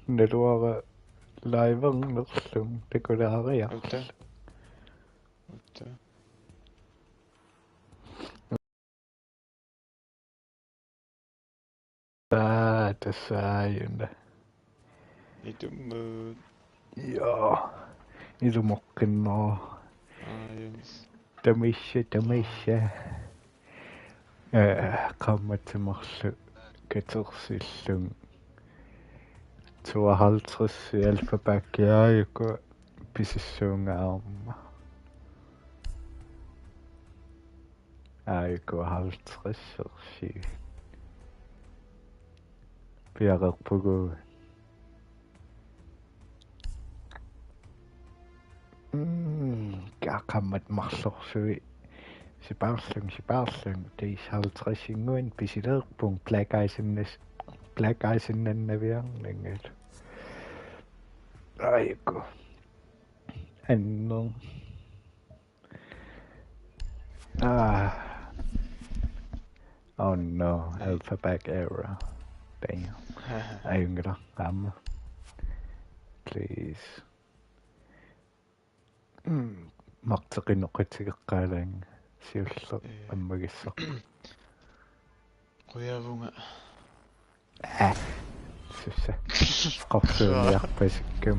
Neluara laivangerlum takulaariaq. Utta. Tasaayunda. Itummuut. Joo. Ilumokkinnoo. Yes. Tamissa. Qaammatimorlu katersillum 52 alfa pakkiaayuku pisissuungaarma. Aayuku 50 piaqerpugu. Qaammat marlorsui sipaarlung teis 50 pisileerpung black eyesinnannaviarningal. Aayuku anno oh no, alphabet error. Damn. Ayungala qaamma. Please. Marteqinoqatigeqqaalang siulleq ammagissaq. Quyavunga. Sussa. Qorsuuniarpasikkam.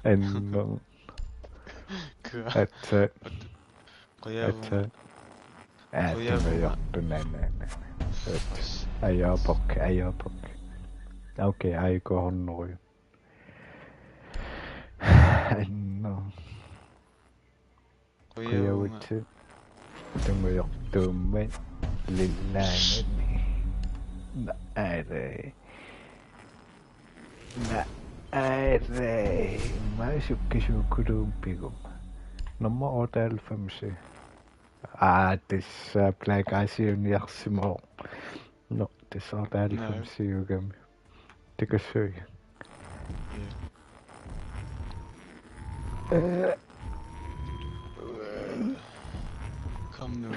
Anno. Atsa. Quyavunga. Tumayartunanana. Ajaapok. Okay, aiko honnoru. Anno. Quyavutsi. Tumayartuummat lillaanani. Naare. Maasukkisuukuluumpigum. Nummer 98. Tässä black eyesiuniarsimo. No, tässä on täällä siugami. Tekö söi? Kom nu.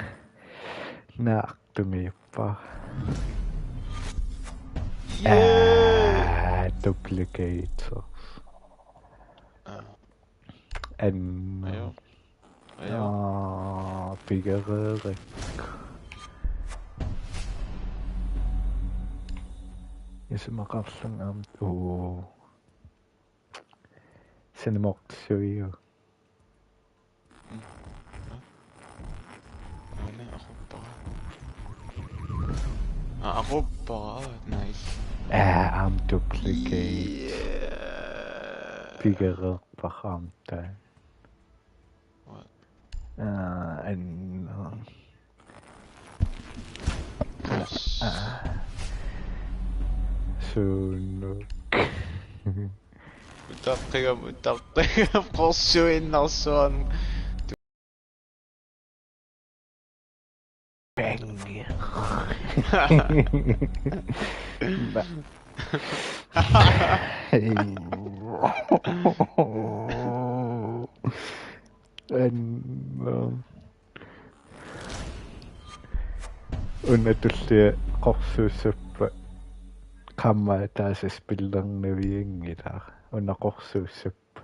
Naartumippa. Duplicators. En. Biggerørik. Isumaqarlung Sinemortsuiu. Aquppara. Nice. Duplicate. Biggerørparramta. And so no. Mutaqqiga qorsuinnersuan. Unnatullia qorsuussappa qamma taasas pillernaviangilaa unnaqorsuussappa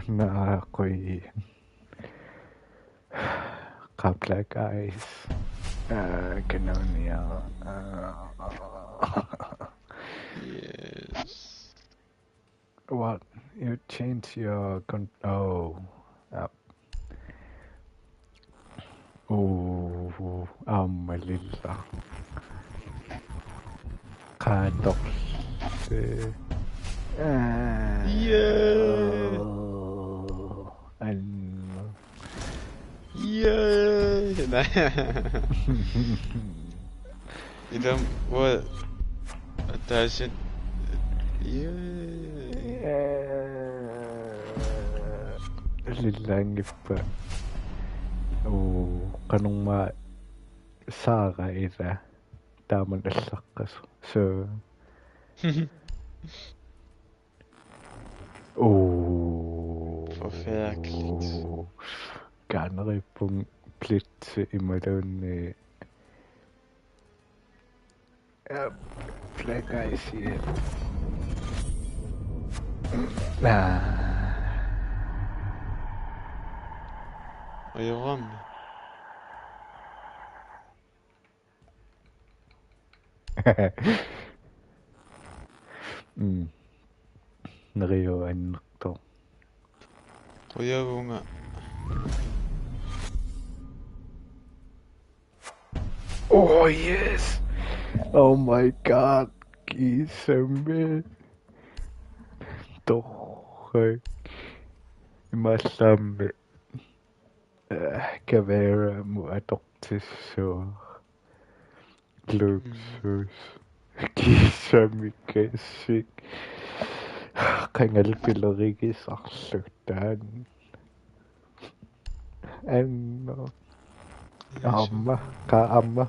naaqui qa black eyes canonia Yes. What? You change your ammalilla. Qaatoqse. Idam what? Attached. Lillangippa. Qanungma saaga ida taaman allaqqas. So. Forfærdeligt. Ganripung plitse imalunni Black eyes here. Nah. ويغم نغير النقطة. ويغم Oh yes! Oh my god! Kisame! Toch, masame. Kavera mu adoptis so. Luxus. Kisame kesik. Kangalpilorigis arlutan. Anno. Amma. Qaamma.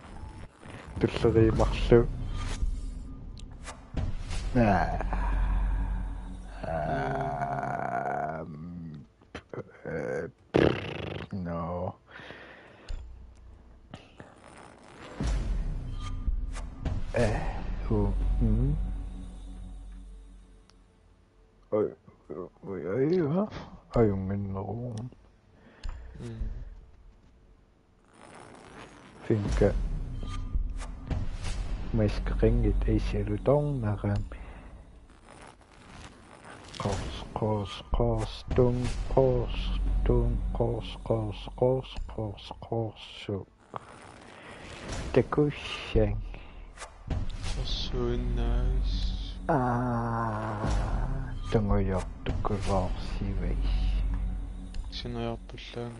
Tullerimarlu. No. Who? Ayun no. Finka. Mas kringit ay silutong nakam. Kos, dung, so. Tekushen. So nice. Tungoyok tukurasi weis. Sinayapullaan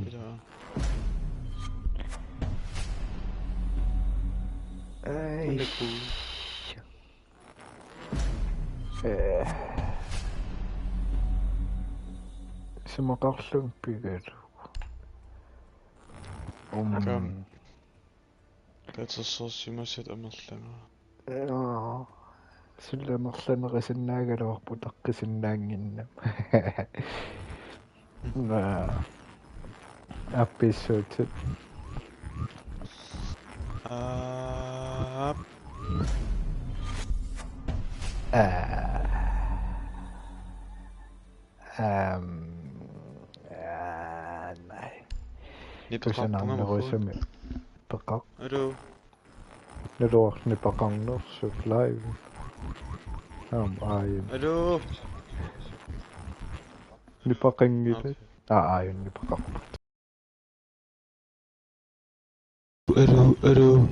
kita. Ay. Sumakarlung piger. Katsossoossimassat amerlanga. Sullamerlaneqasinnaagaluarpu taqqisinnaaginnam. Appissuutut. Nej. Tusanarnerusami peqaq. Hallo. Naluarni paqarnersut live. Ayun. Hallo. Nipaqangilat. Ayun nipaqarput. Hallo.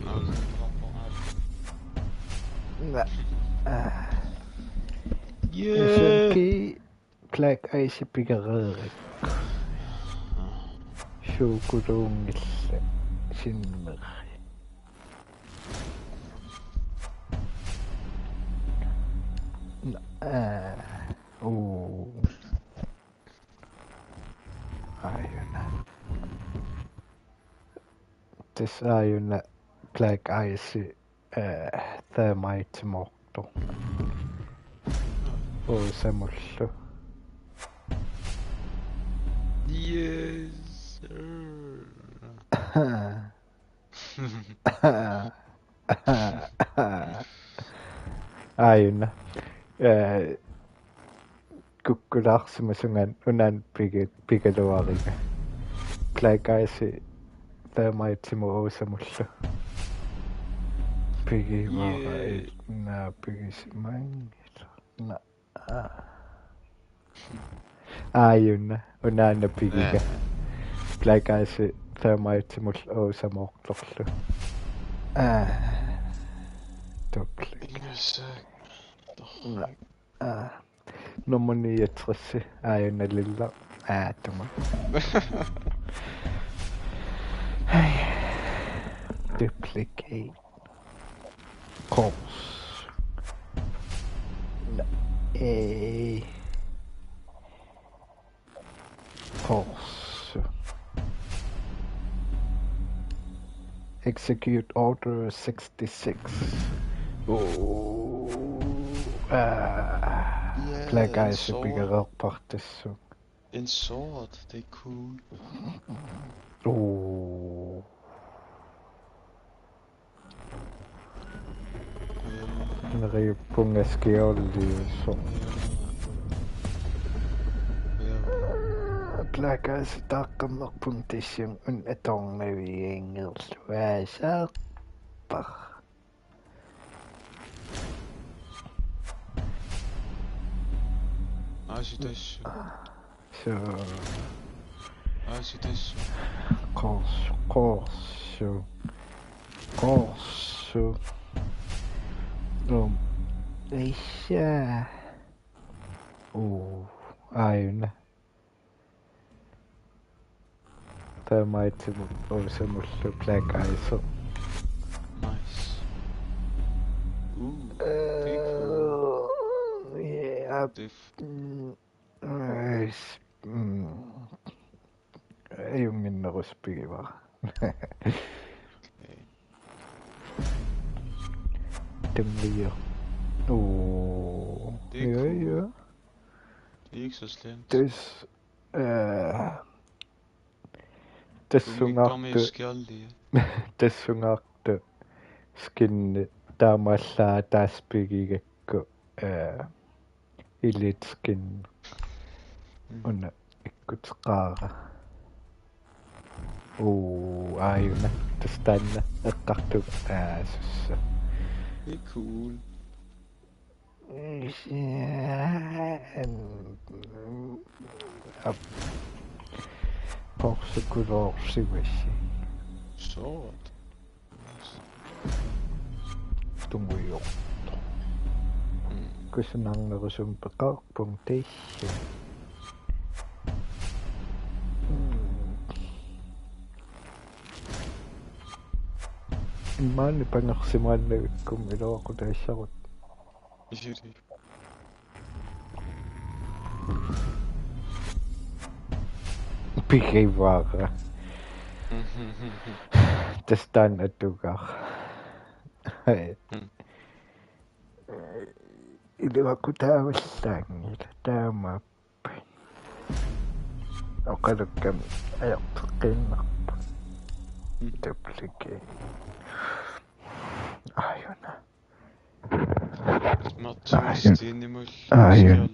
Esenki Black Ice pigareerik. Suukulungilla sinmeri. Ayun. Tis ayun Black Ice thermite morto. Semullu. Yes, sir. Ayun. Kukkularsimasungan unan pigaluariga. Black Ice thermite mo semullu. Pigi mara na pigisimang. Ayun na. Una na pigiga. Black Ice thermite mul o sa moqlorlu. Toplik. Nomoni yatrassi. Ayun na lilla. Tuma. Duplicate. Course. Course. Execute order 66. Black Ice bigger partes. In sword, they cool. Nerippunga skiolliusso. Plakas taqammerpun tassium un atornaviingerluasaaqpar. Aasitassu. So Aasitassu. Korsu. Isä. Aina. Tämä itse on semmoista black eyes. Nice. Big cool. Yeah. Ei ole minna ruspivaa. Temmiä. Det er cool. Ja. Det er ikke så slemt. Tessungaartu skinni taamallaa taaspigigakku ilitskin una ikkutqaara. Ajuna tastanna eqqartu sussa. Det er cool. Porsukulorsiwassi. Sort. Tumuyorto. Kusunangerusum peqarpung tissu. Immaanni pangersimaannagukkum iluaqutaissarut. Isiri. Pigivaara. Tastaan atugar. Iluaqutaavallaangila taamaappi. Oqalukkam ajarteqqinnarpu. Duplicate. Ajuna. Mattimustiinimul. Ajun.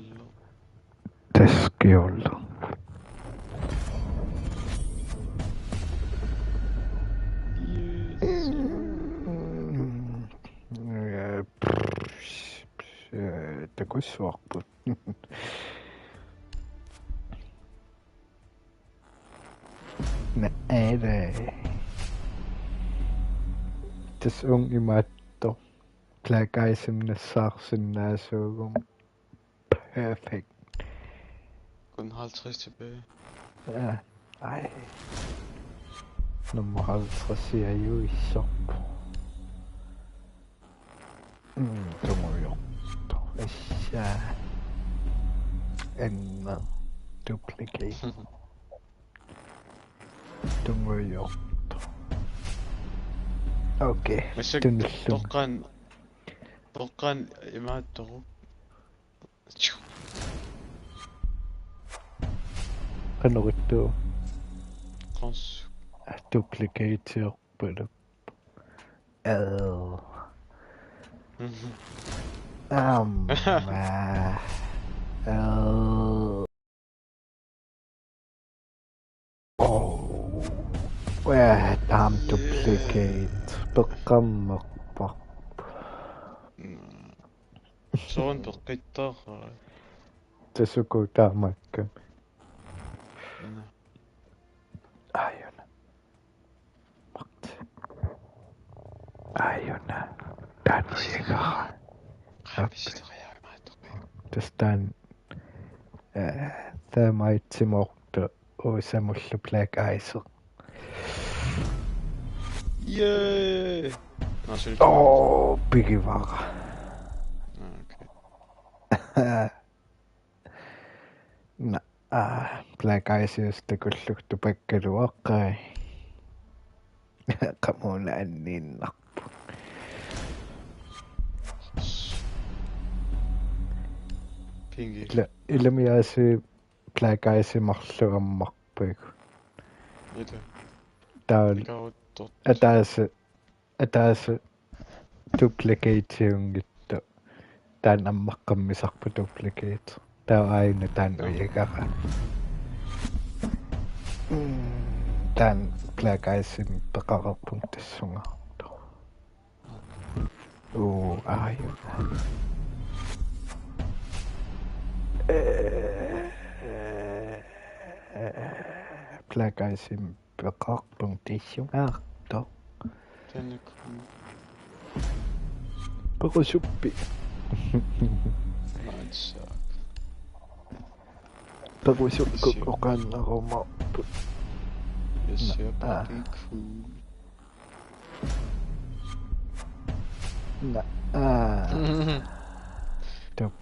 Taskiollu. Takussuarput. Näere. Tas imaatto. Plakaisimnassaarsinnaasuugum. Perfect. Kun 50 tilbage. Ja. Ej. Nummer 50 er jo i sop. Tumuyorto. Isä. Enna. Duplicate. Tumuyorto. Okei. Toqqaan imaattoru. Qanerittu. Qans. Duplicate but where time duplicate beqammerpar. Soon peqqittar. Tasuku taamakka. Ajuna. Ajuna. Tanujikara. Tastaan taamaitsimortu usamullu black eyes. Yeah. Pigivara. Okay. Black eyes josta kulluktu pakkaluaqqai. Qamuna anniinnarpu. Pingi. Ilmiasi black eyes marluammarpuigu. Ita. Taal ataasa duplicateungittu Tän ammaqqammisarpu duplicate. Tää aina tän uikara. Tän Black-Icein peqaqarpuntassunga. Ayu. Black-Icein peqaqarpuntissungaarto. Den er cool. Perusuppi. Nej, så. Perusukku oqannarumorpu. Jeg ser bare, det er cool.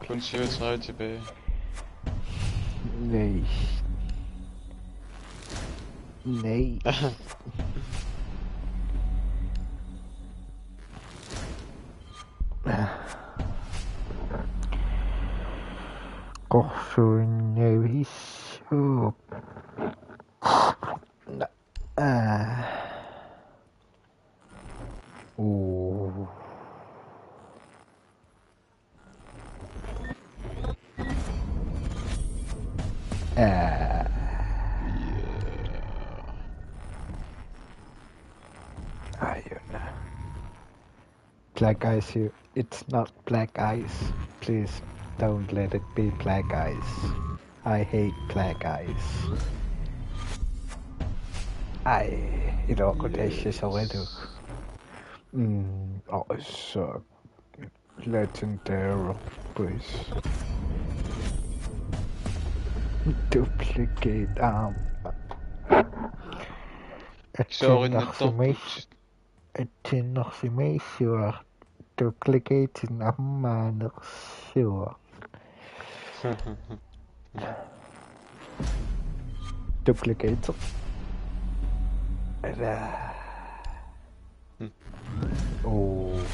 Kun 37 tilbage. Nej. Nej. Korsuinnevis. Black ice, it's not black ice. Please don't let it be black ice. I hate black ice. It all contagious already. So legendary, please. Duplicate arm. Attenarsimation. Duplicating ammanersiua. Duplicator.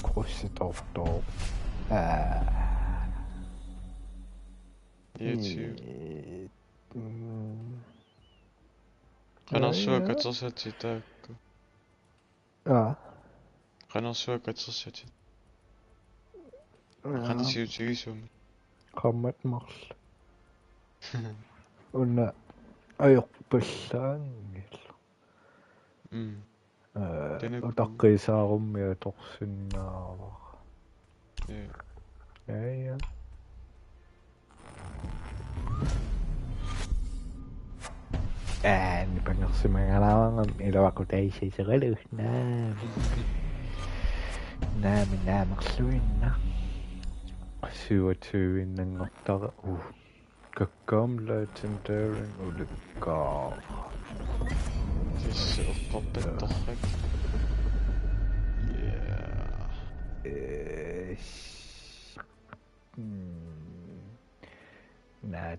Krydsedorf. YouTube. Renasua 4 taakku. Renasua 4. Renasiutigisumi. Qaammatmarl. Una ajorpallaangil. Utaqqisaarummia torsunnaava. Ja. Nipangersimangalaangam ilawaqutaisiserilus naamerluinna 27 innangortara kakkaam legendary ulukkaa. Det ser oppetorrak.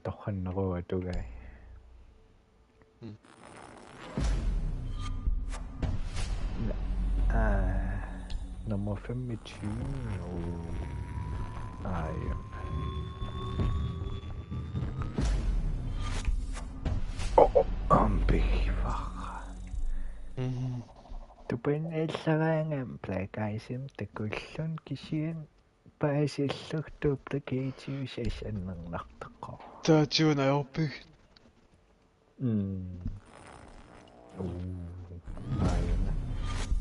Torrannerua tugai. Nummer 25. Ambivar. Tupanellaraangam Black Ice'im takullun kisian paasilluk duplicative sesannernarteqqa. Taatiun ajorpygt.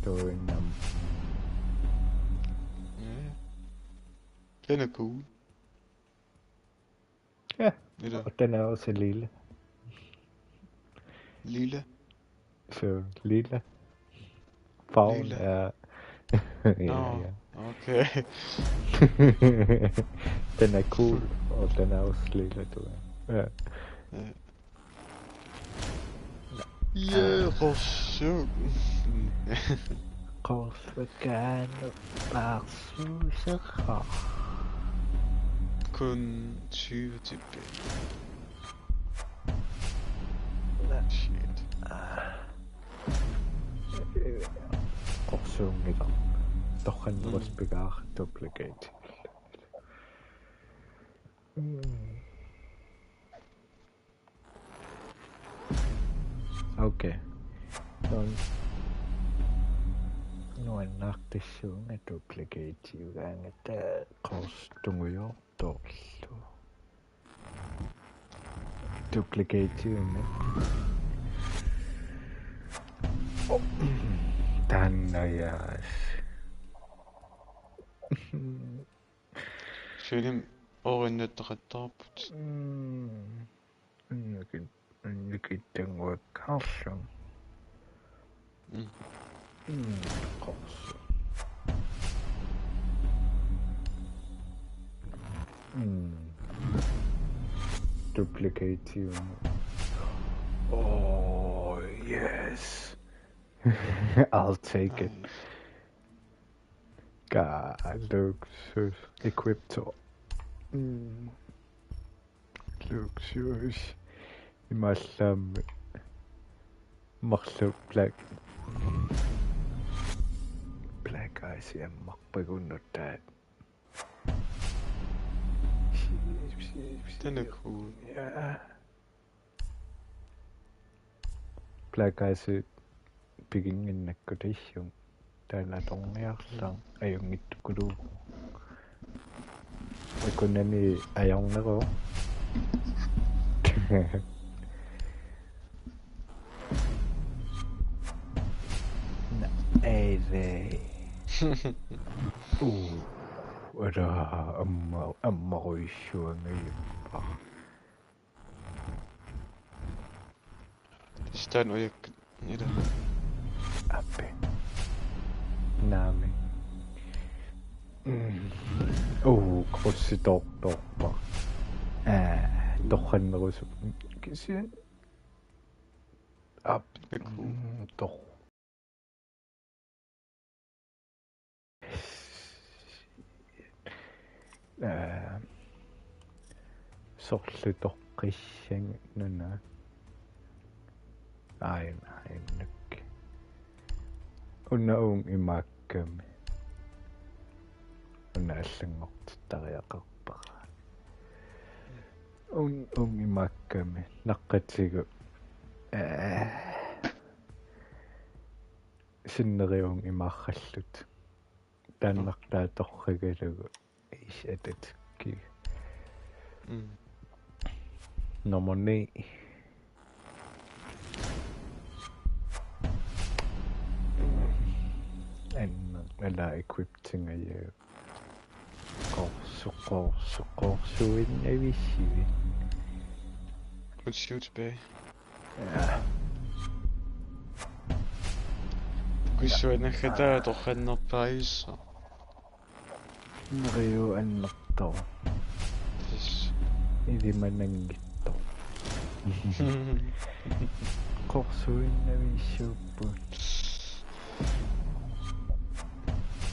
Toinnam. Den er cool. Ja, og den er også lille. Lille? Så lille. Farven lille. Er... ja. Okay. Den er cool, og den er også lille, du er. Ja. Rosuk. Korsvegan barsuser. Kun 20 tilbage. Shit. Korsungita. Torranneruspegar duplicate. Okay. nuannartissuunga duplicate-iugaangata qorstunguyortorlu duplicate-iunga tannayaas Film orinnutteqattarput. Annukittanguakkaarlun qorsu duplicate-iunga. Oh yes. I'll take it. God, luxus equipto. Luxus. Imallammi. Marlu black eyes emmarpagunnuttat. Den er cool. Ja. Black eyes piginginnakkutissuum. Taalatorniarlang ajungittukulu. Akunami ajorneru. Ave. Ada ammaruissuangayippa. Stan ujak niitä. Appe. Nami. Krossitortorpa. Torrannerusu. Kisian. Up. Tor. Sorlutorqissang nuna. Ainnak. Unnaung imakkami. Unna allangortuttariaqarpara. Imakkami. Naqqatsigu. Sinneriung imarrallut. Taannartaatorragalugu. Isatatki. Nummer 9. Eller equiptingayu. Qorsuinnavissivi. Kun siu tilbage. Ja. Kun suannakata torrannerpaissa. Neriu annertor. Idimanangittor. Qorsuinnavissuupput.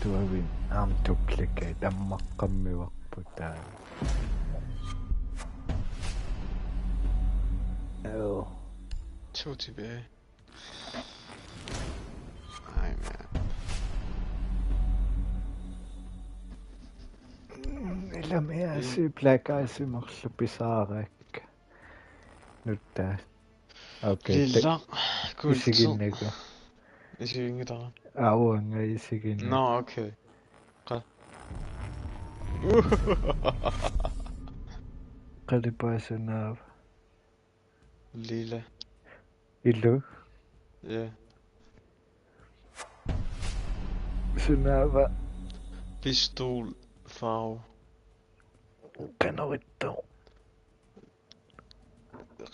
Tuavin duplicate ammaqqammivarputaa. To tilbage. Ej, man. Eller mere black eyes marlu pisaarak. Nutta. Okay. Lilla. Kultur. Isiginnaku. Isiginnaku. Auanga isiginnaku. Nå, okay. Godt. Qalipaasunaav. Lilla. Illu. Ja. Sunaava. Pistol. Farve. Qanarittor.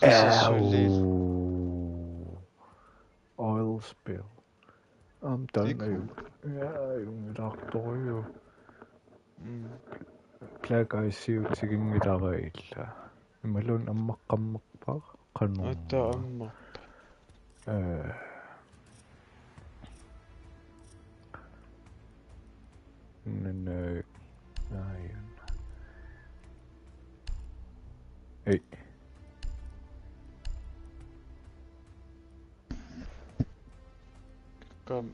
Ressourceligt. Oil spill. Done. Cool. Jungilartorio. Black eyes siutigingilarailla. Imalun ammaqqammerpar qanor. Otta amma. No. Ayun. Hey. Kom.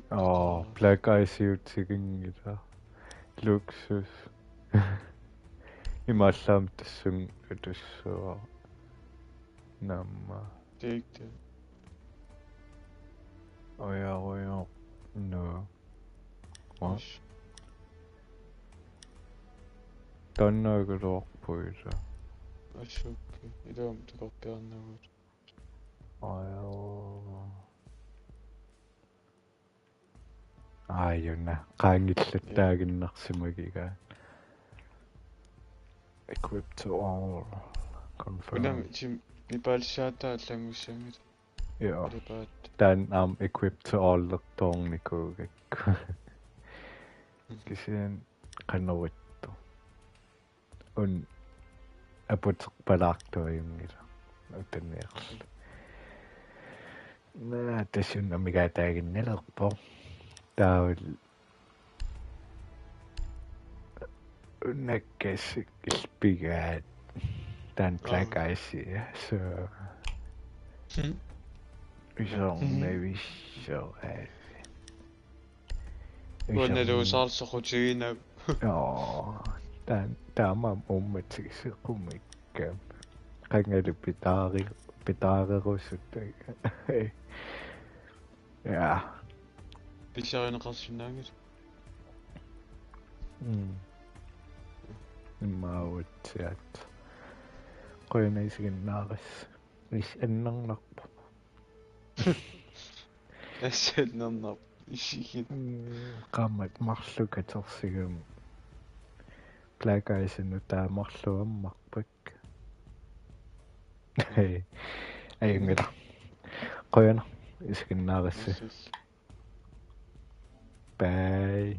Black eyes siutigingila. Luxus. Imallam tassung tussua. Namma. Det er ikke det. Ja. No. What? Ish. Don't know good walk boys. Ish, okay. Idam tukappiarnagut. Ayun na. Qaangilluttaaginnersimagiga. Equipped to all. Unam Confirm. chim nipaalshaata allangussangit. Yeah. Alipaat. Then I'm equipped to all lortoornikuugak. Kisian qanurittu. Un aputeqpalaartuajungila. Utanniarlu. Tassun amigaataaginnilerpo. Taavil nakkas ilpigaat. Tan black ice here, so maybe so. Unaluusarsoqutigiina. Oh, tama ummatsiqumikkaam. Qangalu pitaarerussuttai. Yeah. Pisarineqarsunnaangit. Maawutsiat. Qoyanaisiginnaaras. Is annarnarpa. Assaannernar. Ishigit. Qaammat marluk atersigum. Black ice nutaamarluammarpak. Ayungila. Qoyana isiginnaarassi. Bye.